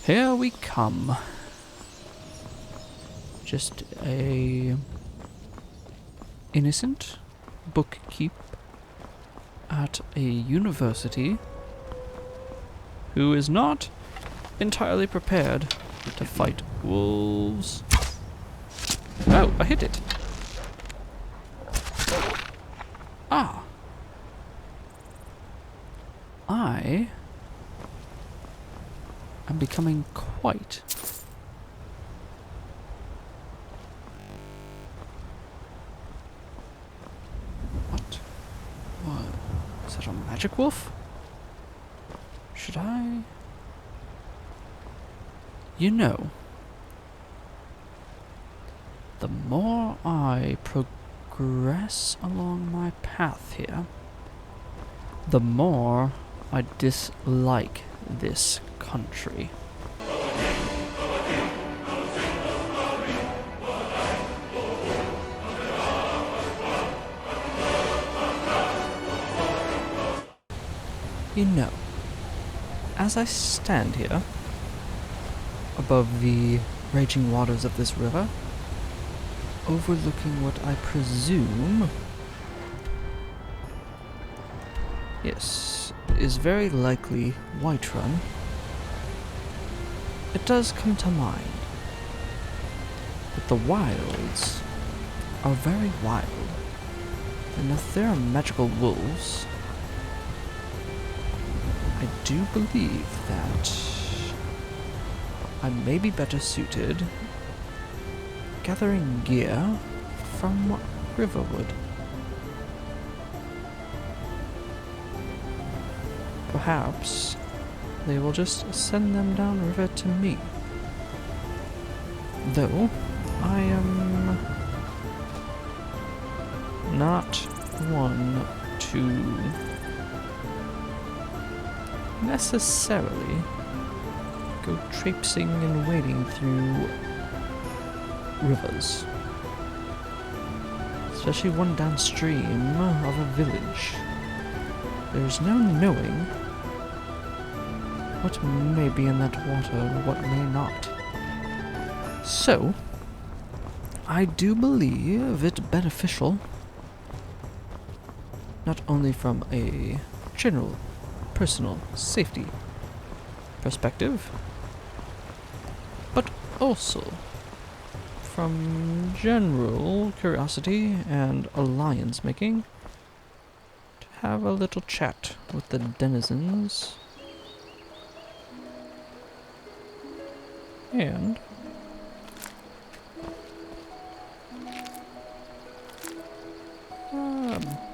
Here we come. Just a innocent bookkeep at a university who is not entirely prepared to fight wolves. Oh, I hit it. Ah. I am becoming quite What? Is that a magic wolf? Should I? You know, the more I progress along my path here, the more I dislike this country. You know, as I stand here, above the raging waters of this river, overlooking what I presume, yes, is very likely Whiterun, it does come to mind that the wilds are very wild, and if there are magical wolves, I do believe that I may be better suited gathering gear from Riverwood. Perhaps they will just send them downriver to me. Though I am not one to necessarily go traipsing and wading through rivers, especially one downstream of a village. There's no knowing what may be in that water and what may not. So, I do believe it beneficial, not only from a general personal safety perspective, but also from general curiosity and alliance making, to have a little chat with the denizens and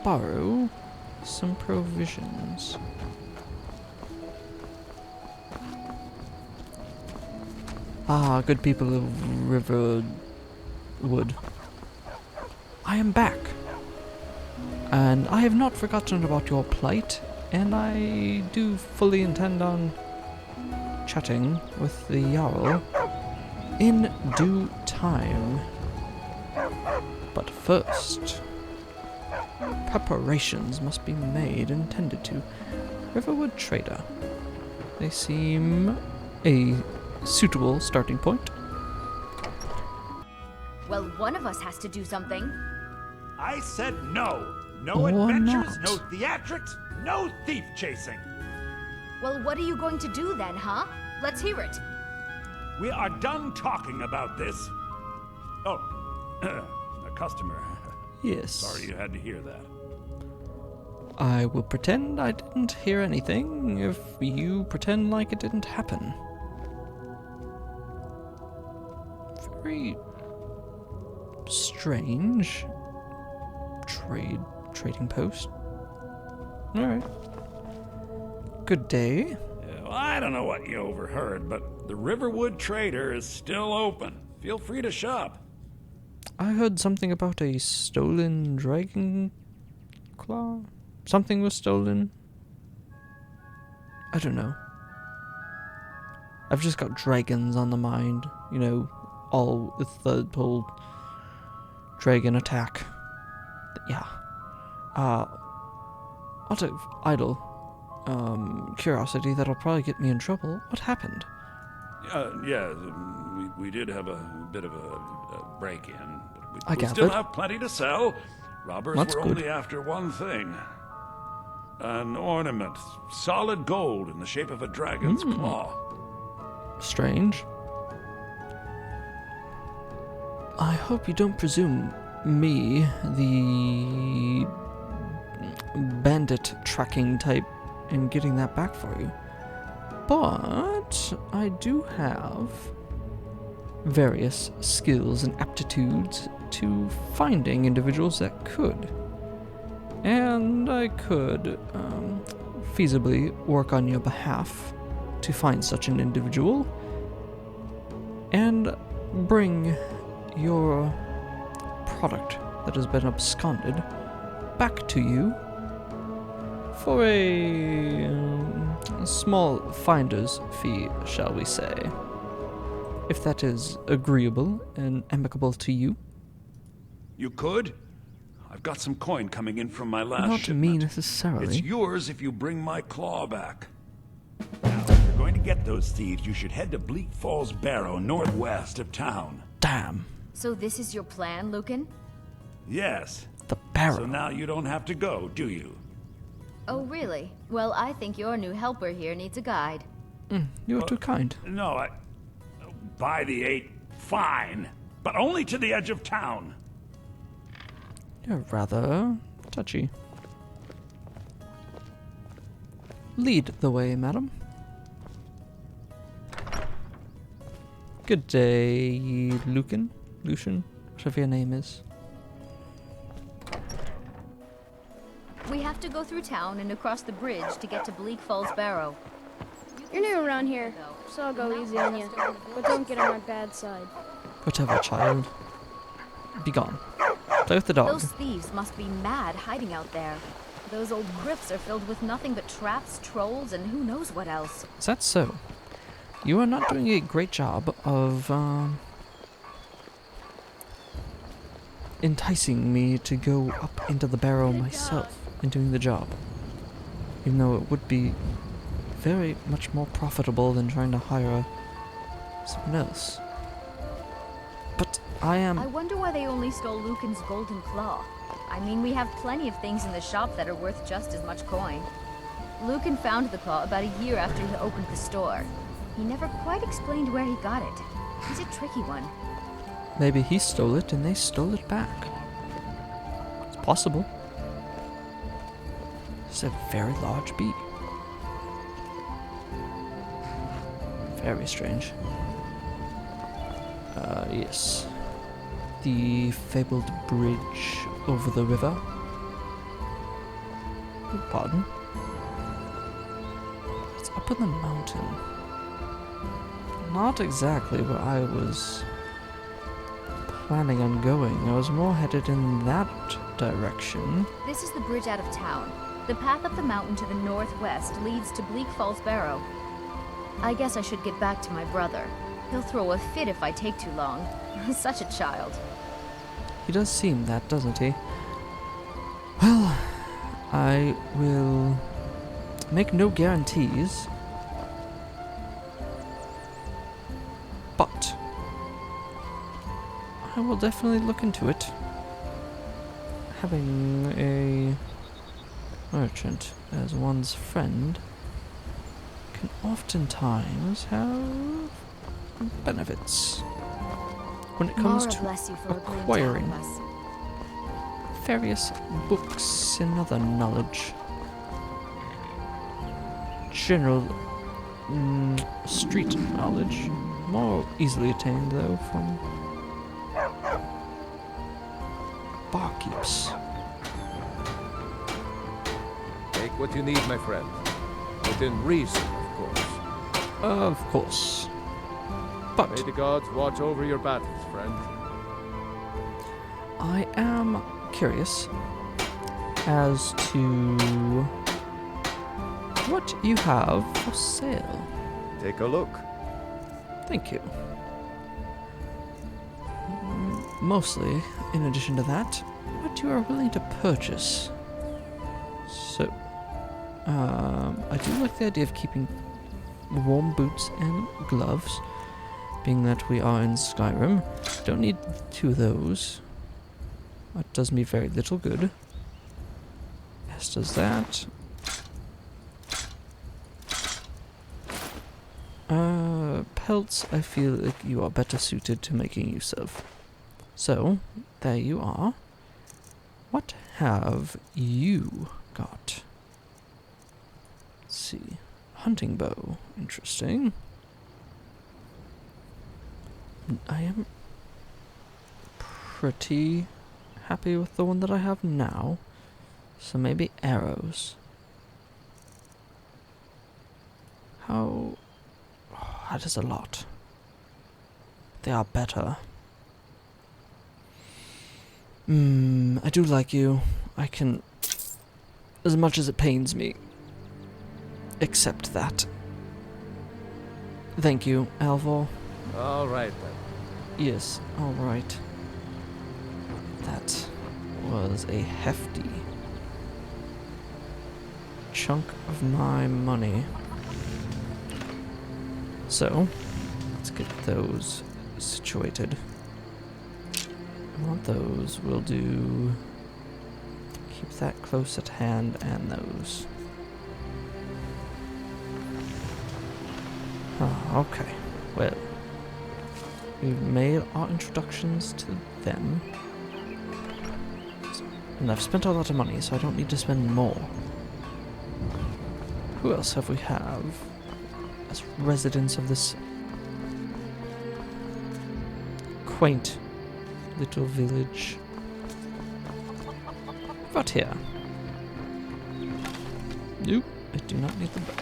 borrow some provisions. Ah, good people of Riverwood. I am back. And I have not forgotten about your plight, and I do fully intend on chatting with the Jarl in due time. But first, preparations must be made and tended to. Riverwood Trader. They seem a suitable starting point. Well, one of us has to do something. I said no. No Or adventures, not. no theatrics, no thief chasing. Well, what are you going to do then, huh? Let's hear it. We are done talking about this. Oh, a customer. Yes. Sorry you had to hear that. I will pretend I didn't hear anything if you pretend like it didn't happen. Very strange trading post. Alright. Good day. Well, I don't know what you overheard, but the Riverwood Trader is still open. Feel free to shop. I heard something about a stolen dragon claw. Something was stolen. I don't know. I've just got dragons on the mind, you know, all with the whole dragon attack. Yeah. Out of idle curiosity that'll probably get me in trouble. What happened? Yeah, we did have a bit of a break-in. But I we still gathered. have plenty to sell. Robbers That's were good. only after one thing. An ornament, solid gold in the shape of a dragon's claw. Strange. I hope you don't presume me, the bandit tracking type, in getting that back for you. But I do have various skills and aptitudes to finding individuals that could. And I could feasibly work on your behalf to find such an individual and bring your product that has been absconded back to you for a small finder's fee, shall we say. If that is agreeable and amicable to you. You could? I've got some coin coming in from my last Not shipment. me necessarily. It's yours if you bring my claw back. Now, if you're going to get those thieves, you should head to Bleak Falls Barrow, northwest of town. Damn. So this is your plan, Lucan? Yes. The barrow. So now you don't have to go, do you? Oh, really? Well, I think your new helper here needs a guide. You're too kind. No, by the 8, fine. But only to the edge of town. You're rather touchy. Lead the way, madam. Good day, Lucian, whatever your name is. We have to go through town and across the bridge to get to Bleak Falls Barrow. You're new around here, so I'll go easy on you. But don't get on my bad side. Whatever, child. Be gone. Play with the dog. Those thieves must be mad hiding out there. Those old crypts are filled with nothing but traps, trolls, and who knows what else. Is that so? You are not doing a great job of, enticing me to go up into the barrow myself and doing the job. Even though it would be very much more profitable than trying to hire someone else. But I am... I wonder why they only stole Lucan's golden claw. I mean, we have plenty of things in the shop that are worth just as much coin. Lucan found the claw about a year after he opened the store. He never quite explained where he got it. He's a tricky one. Maybe he stole it and they stole it back. It's possible. It's a very large bee. Very strange. Yes. The fabled bridge over the river. Pardon? It's up in the mountain. Not exactly where I was planning on going. I was more headed in that direction. This is the bridge out of town. The path up the mountain to the northwest leads to Bleak Falls Barrow. I guess I should get back to my brother. He'll throw a fit if I take too long. Such a child. He does seem that, doesn't he? Well, I will make no guarantees, but I will definitely look into it. Having a merchant as one's friend can oftentimes have benefits when it comes Mara to bless you for agreeing to acquiring help us. various books and other knowledge. General street knowledge, more easily attained though from barkeeps. Take what you need, my friend. Within reason, of course. Of course. But May the gods watch over your battles, friend. I am curious as to what you have for sale. Take a look. Thank you. Mostly, in addition to that, what you are willing to purchase. So, I do like the idea of keeping warm boots and gloves. being that we are in Skyrim. Don't need 2 of those. That does me very little good. As does that. Pelts, I feel like you are better suited to making use of. So, there you are. What have you got? Let's see. Hunting bow. Interesting. I am pretty happy with the one that I have now. So maybe arrows. How... Oh, that is a lot. They are better. I do like you. I can... As much as it pains me. Accept that. Thank you, Alvor. All right, then. Yes, alright. That was a hefty chunk of my money. So, let's get those situated. I want those. We'll do... Keep that close at hand and those. Ah, okay. Well, we've made our introductions to them. And I've spent a lot of money, so I don't need to spend more. Who else have we have as residents of this quaint little village? Right here. Nope, I do not need the bow.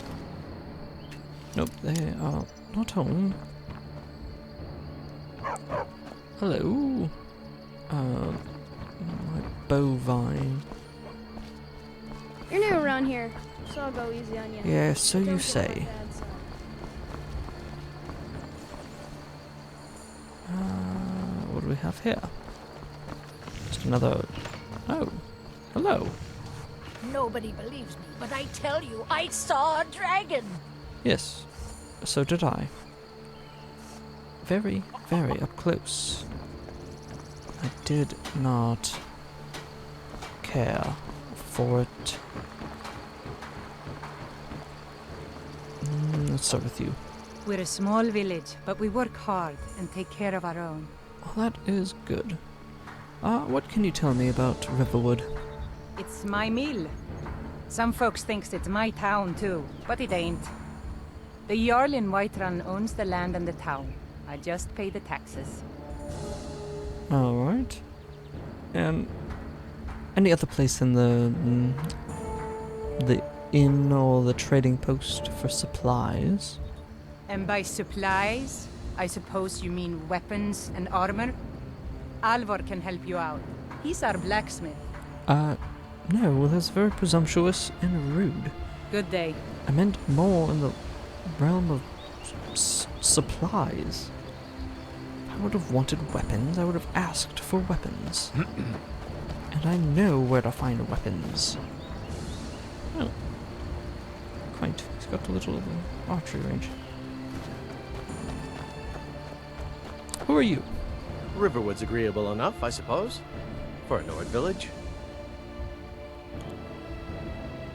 Nope, they are not home. Hello. My bovine. You're new around here, so I'll go easy on you. Yeah, so Don't you get on say. my bad side. What do we have here? Just another... Oh, hello. Nobody believes me, but I tell you, I saw a dragon. Yes, so did I. Very, very up close. I did not care for it. Let's start with you. We're a small village, but we work hard and take care of our own. Well, that is good. What can you tell me about Riverwood? It's my mill. Some folks thinks it's my town too, but it ain't. The Jarl in Whiterun owns the land and the town. I just pay the taxes. Alright. And any other place in the inn or the trading post for supplies? And by supplies, I suppose you mean weapons and armor? Alvor can help you out. He's our blacksmith. No, well, that's very presumptuous and rude. Good day. I meant more in the realm of supplies. I would have wanted weapons. I would have asked for weapons. And I know where to find weapons. Oh. Quaint. He's got a little archery range. Who are you? Riverwood's agreeable enough, I suppose, for a Nord village.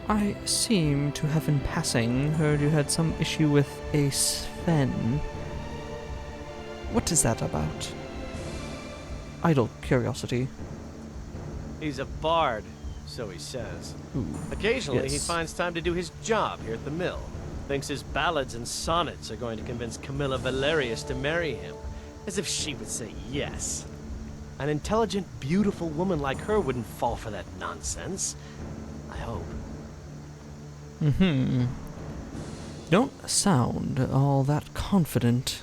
I seem to have in passing heard you had some issue with a Sven. What is that about? Idle curiosity. He's a bard, so he says. Ooh, Occasionally, he yes. finds time to do his job here at the mill. Thinks his ballads and sonnets are going to convince Camilla Valerius to marry him. As if she would say yes. An intelligent, beautiful woman like her wouldn't fall for that nonsense. I hope. Don't sound all that confident.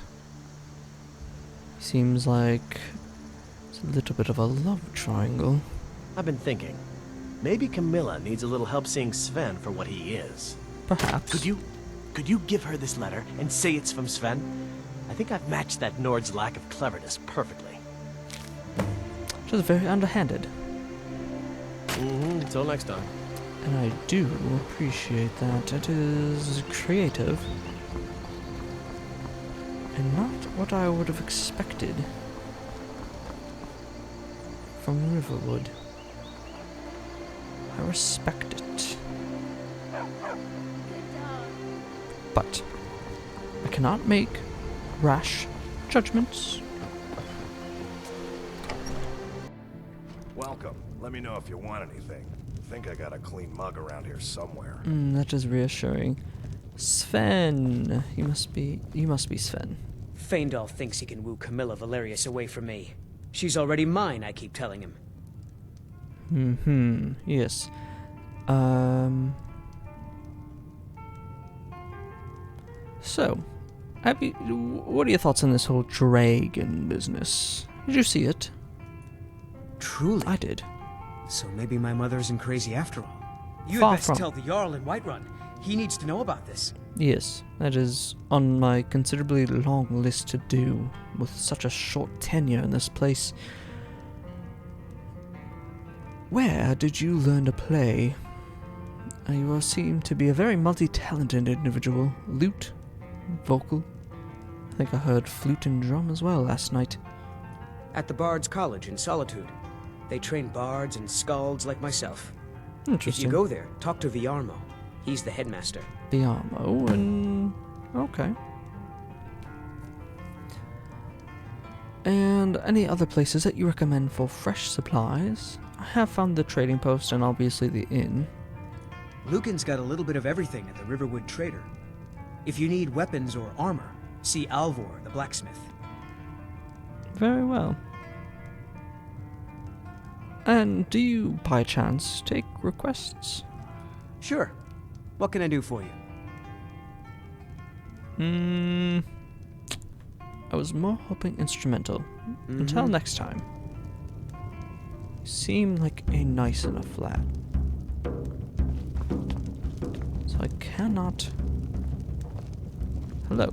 Seems like it's a little bit of a love triangle. I've been thinking. Maybe Camilla needs a little help seeing Sven for what he is. Perhaps. Could you give her this letter and say it's from Sven? I think I've matched that Nord's lack of cleverness perfectly. Just very underhanded. Until next time. And I do appreciate that. It is creative. And not what I would have expected from Riverwood. I respect it. But I cannot make rash judgments. Welcome. Let me know if you want anything. I think I got a clean mug around here somewhere. That is reassuring. Sven, you must be Sven. Feindal thinks he can woo Camilla Valerius away from me. She's already mine, I keep telling him. Yes. So, what are your thoughts on this whole dragon business? Did you see it? Truly? I did. So maybe my mother isn't crazy after all. You Far had best from. tell the Jarl in Whiterun. He needs to know about this. Yes, that is on my considerably long list to do with such a short tenure in this place. Where did you learn to play? You seem to be a very multi-talented individual. Lute, vocal. I think I heard flute and drum as well last night. At the Bard's College in Solitude. They train bards and skalds like myself. If Interesting. you go there, talk to Viarmo. He's the headmaster. The Armo and... okay. And any other places that you recommend for fresh supplies? I have found the trading post and obviously the inn. Lucan's got a little bit of everything at the Riverwood Trader. If you need weapons or armor, see Alvor, the blacksmith. Very well. And do you, by chance, take requests? Sure. What can I do for you? I was more hoping instrumental. Until next time. Seem like a nice enough lad. So I cannot... Hello.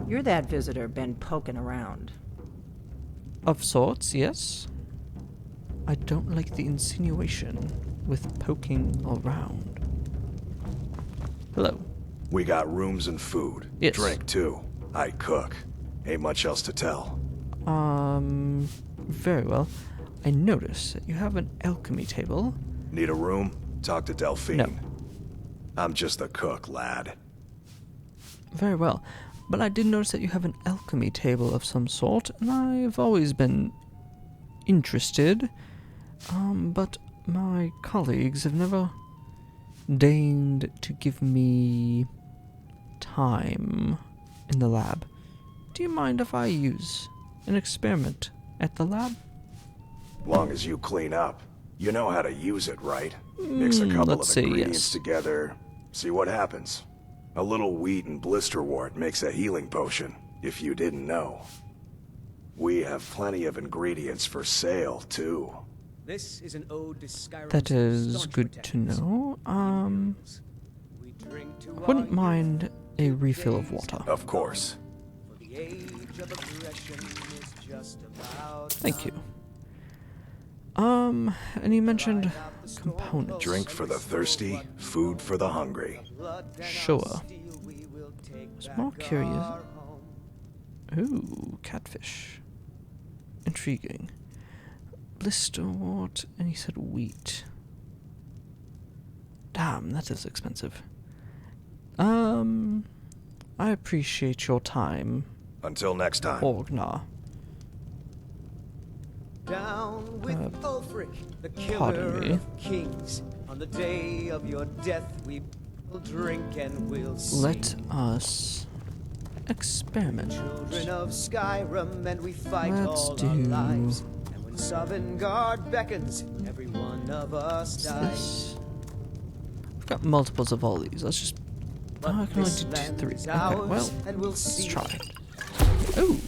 You're that visitor been poking around. Of sorts, yes. I don't like the insinuation with poking around. Hello. We got rooms and food. Yes. Drink, too. I cook. Ain't much else to tell. Very well. I notice that you have an alchemy table. Need a room? Talk to Delphine. No. I'm just the cook, lad. Very well. But I did notice that you have an alchemy table of some sort, and I've always been interested. But my colleagues have never deigned to give me time in the lab. Do you mind if I use an experiment at the lab? Long as you clean up. You know how to use it, right? Mix a couple let's of see, ingredients yes. together. See what happens. A little wheat and blisterwort makes a healing potion, if you didn't know. We have plenty of ingredients for sale, too. This is an ode to Skyrim. That is good to know. I wouldn't mind a refill of water. Of course. Thank you. And you mentioned components. Drink for the thirsty, food for the hungry. Sure. I was more curious. Ooh, catfish. Intriguing. Blisterwort, and he said wheat. Damn, that is expensive. I appreciate your time. Until next time. Orgnar. Down with Ulfric, the pardon killer me. of kings. On the day of your death, we will drink and we'll sing. Let us experiment. Children of Skyrim, and we fight Let's all do... our lives. And when Sovngarde beckons, every one of us What's dies. this? I've got multiples of all these. Let's just... Oh, I can only do 3. Okay, well, let's try. Oh!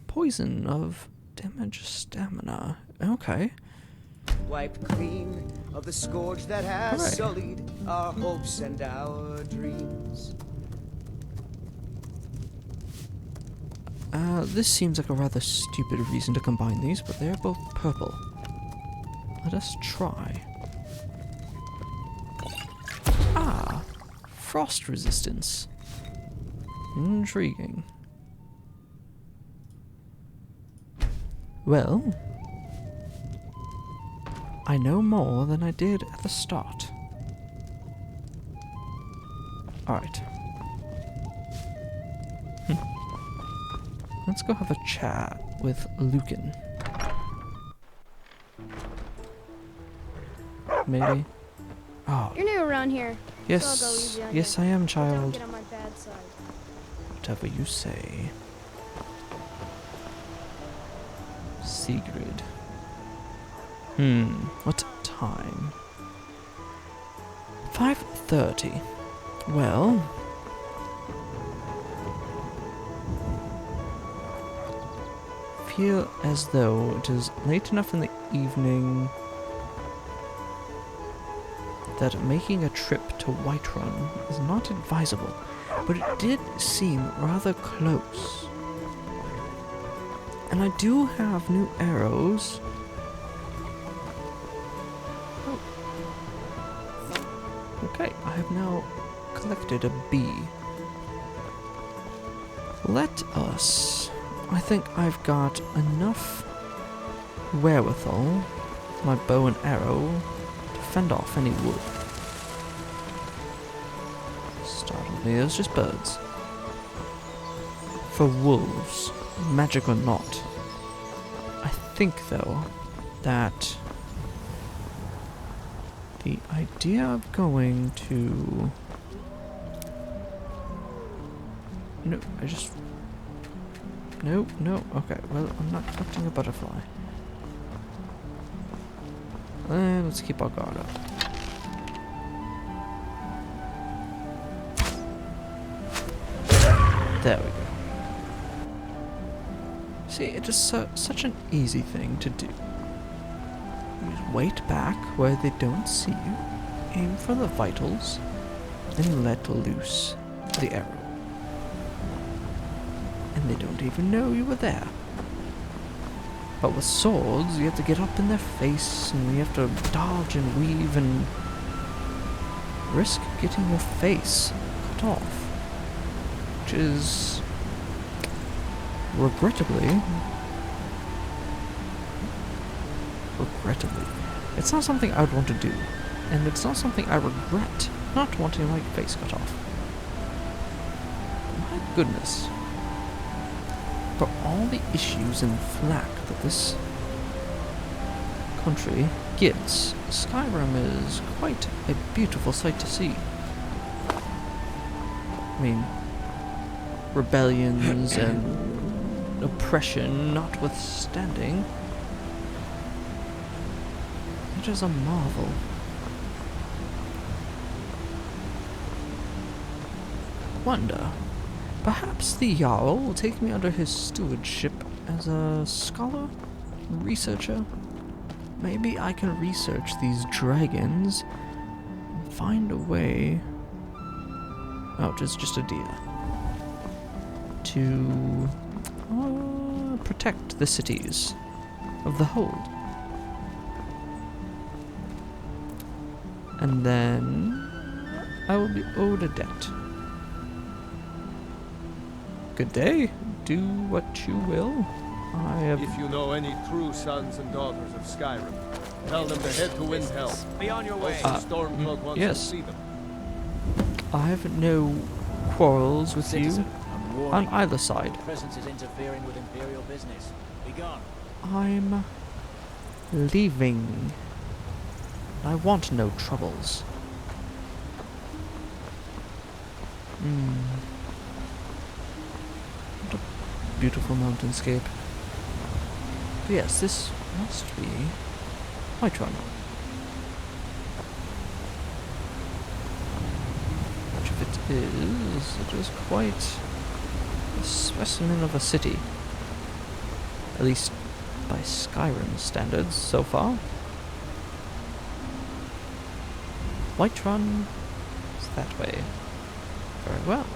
Poison of damage stamina. Okay. Wiped clean of the scourge that has Alright. sullied our hopes and our dreams. This seems like a rather stupid reason to combine these, but they're both purple. Let us try. Frost resistance. Intriguing. Well, I know more than I did at the start. Alright. Let's go have a chat with Lucan. Maybe? Oh. You're new around here. Yes, so I'll go easy on yes you. I am, But don't child. get on my bad side. Whatever you say. Sigrid. What time? 5:30. Well... feel as though it is late enough in the evening that making a trip to Whiterun is not advisable, but it did seem rather close. And I do have new arrows. Oh. Okay, I have now collected a bee. Let us... I think I've got enough wherewithal with my bow and arrow to fend off any wood. Startled me, it was just birds. For wolves, magic or not, I think though that the idea of going to... No, I just... No, okay, well, I'm not collecting a butterfly. Let's keep our guard up. There we go. See, it is such an easy thing to do. You just wait back where they don't see you, aim for the vitals, and let loose the arrow. And they don't even know you were there. But with swords, you have to get up in their face, and you have to dodge and weave and risk getting your face cut off. Which is, regrettably, it's not something I would want to do. And it's not something I regret not wanting my face cut off. My goodness. For all the issues and flack that this country gets, Skyrim is quite a beautiful sight to see. I mean, rebellions and oppression notwithstanding, it is a marvel. Wonder. Perhaps the Jarl will take me under his stewardship as a scholar, researcher. Maybe I can research these dragons and find a way... Oh, it's just a deer. To protect the cities of the Hold. And then I will be owed a debt. Good day. Do what you will. I have... If you know any true sons and daughters of Skyrim, tell them to head to Windhelm. Be on your way. Stormcloak wants yes. to see them. I have no quarrels with Citizen, you I'm on warning you. either side. Your presence is interfering with Imperial business. Be gone. I'm leaving. I want no troubles. What a beautiful mountainscape. But yes, this must be Whiterun. Which if it is quite a specimen of a city. At least by Skyrim standards so far. Whiterun is that way. Very well.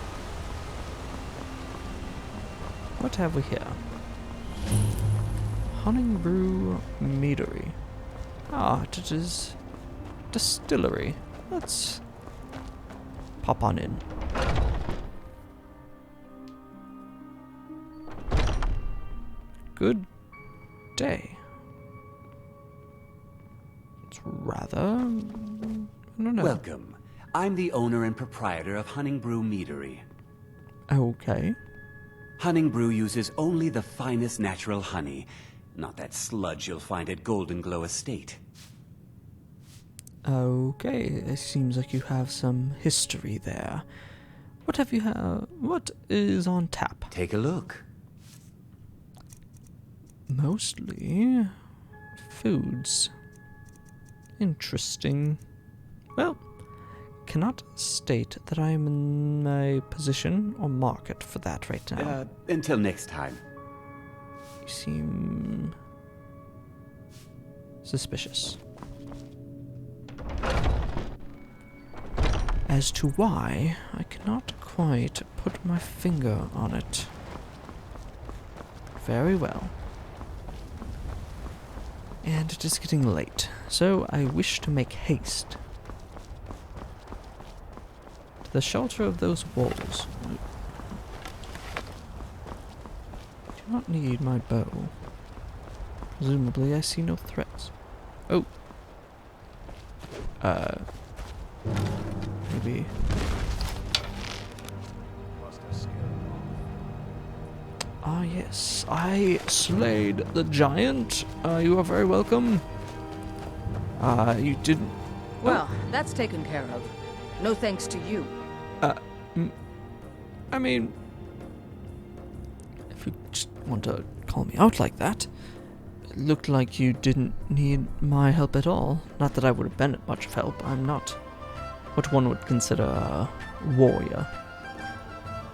What have we here? Honningbrew Meadery. Ah, it is distillery. Let's pop on in. Good day. It's rather... I don't know. Welcome. I'm the owner and proprietor of Hunningbrew Meadery. Okay. Hunningbrew uses only the finest natural honey, not that sludge you'll find at Golden Glow Estate. Okay, it seems like you have some history there. What have you what is on tap? Take a look. Mostly foods. Interesting. Well, cannot state that I am in a position or market for that right now. Until next time. You seem suspicious. As to why, I cannot quite put my finger on it. Very well. And it is getting late, so I wish to make haste. To the shelter of those walls. Do not need my bow. Presumably I see no threats. Oh. Maybe. Ah, yes. I slayed the giant. You are very welcome. You didn't... Well, that's taken care of. No thanks to you. I mean... If you just want to call me out like that... It looked like you didn't need my help at all. Not that I would have been much of help. I'm not what one would consider a warrior.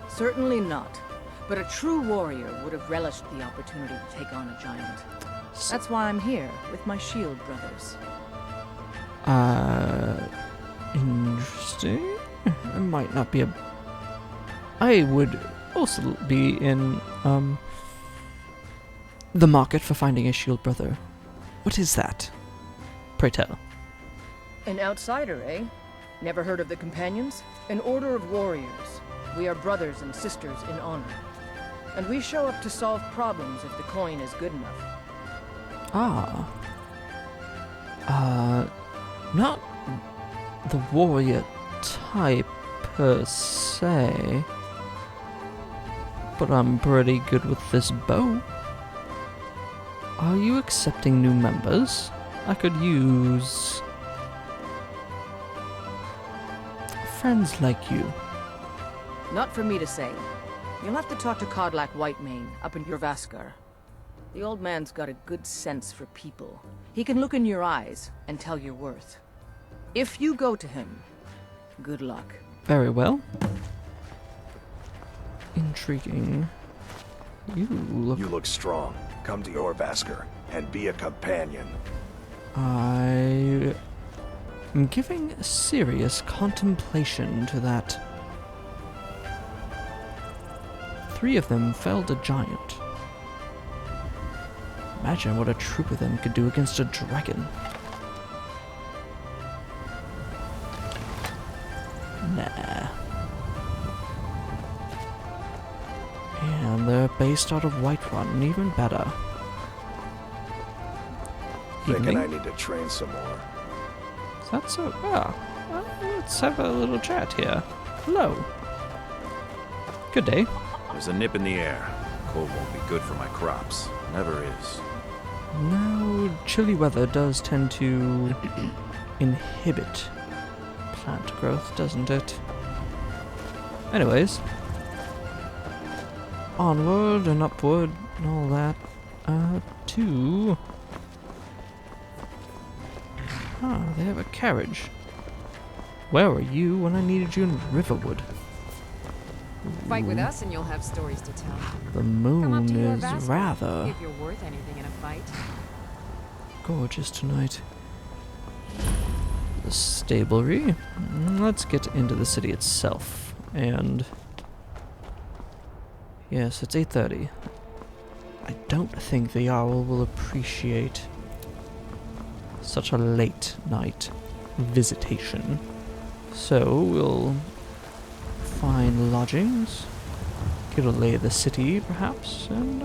Certainly not. But a true warrior would have relished the opportunity to take on a giant. That's why I'm here, with my shield brothers. Interesting. I might not be a... I would also be in, the market for finding a shield brother. What is that? Pray tell. An outsider, eh? Never heard of the Companions? An order of warriors. We are brothers and sisters in honor. And we show up to solve problems if the coin is good enough. Not the warrior type per se, but I'm pretty good with this bow. Are you accepting new members? I could use friends like you. Not for me to say. You'll have to talk to Codlac Whitemane up in Jorvaskar. The old man's got a good sense for people. He can look in your eyes and tell your worth. If you go to him, good luck. Very well. Intriguing. You look strong. Come to Jorvaskar and be a companion. I am giving serious contemplation to that. 3 of them felled a giant. Imagine what a troop of them could do against a dragon. Nah. And they're based out of Whiterun, even better. Thinking I need to train some more. Is that so? Let's have a little chat here. Hello. Good day. There's a nip in the air. Cold won't be good for my crops. Never is. No, chilly weather does tend to inhibit plant growth, doesn't it? Anyways. Onward and upward and all that. To... they have a carriage. Where were you when I needed you in Riverwood? Fight with us and you'll have stories to tell. The moon is Jorvaskar, rather if you're worth anything in a fight. gorgeous tonight. The stablery. Let's get into the city itself. And yes, it's 8:30. I don't think the Jarl will appreciate such a late night visitation. So we'll find lodgings, get a lay of the city perhaps, and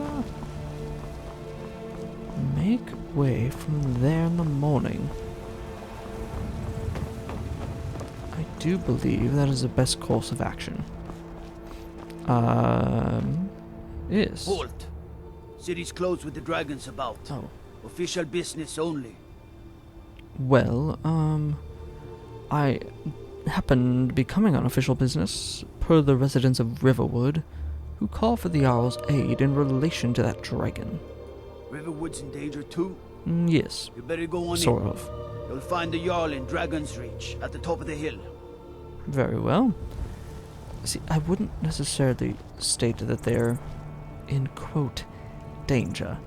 make way from there in the morning. I do believe that is the best course of action. Yes. Halt! City's closed with the dragons about. Oh. Official business only. Well, I happen to be coming on official business, per the residents of Riverwood, who call for the Jarl's aid in relation to that dragon. Riverwood's in danger too? Yes. You better go on sort in. of. You'll find the Jarl in Dragon's Reach, at the top of the hill. Very well. See, I wouldn't necessarily state that they're in, quote, danger.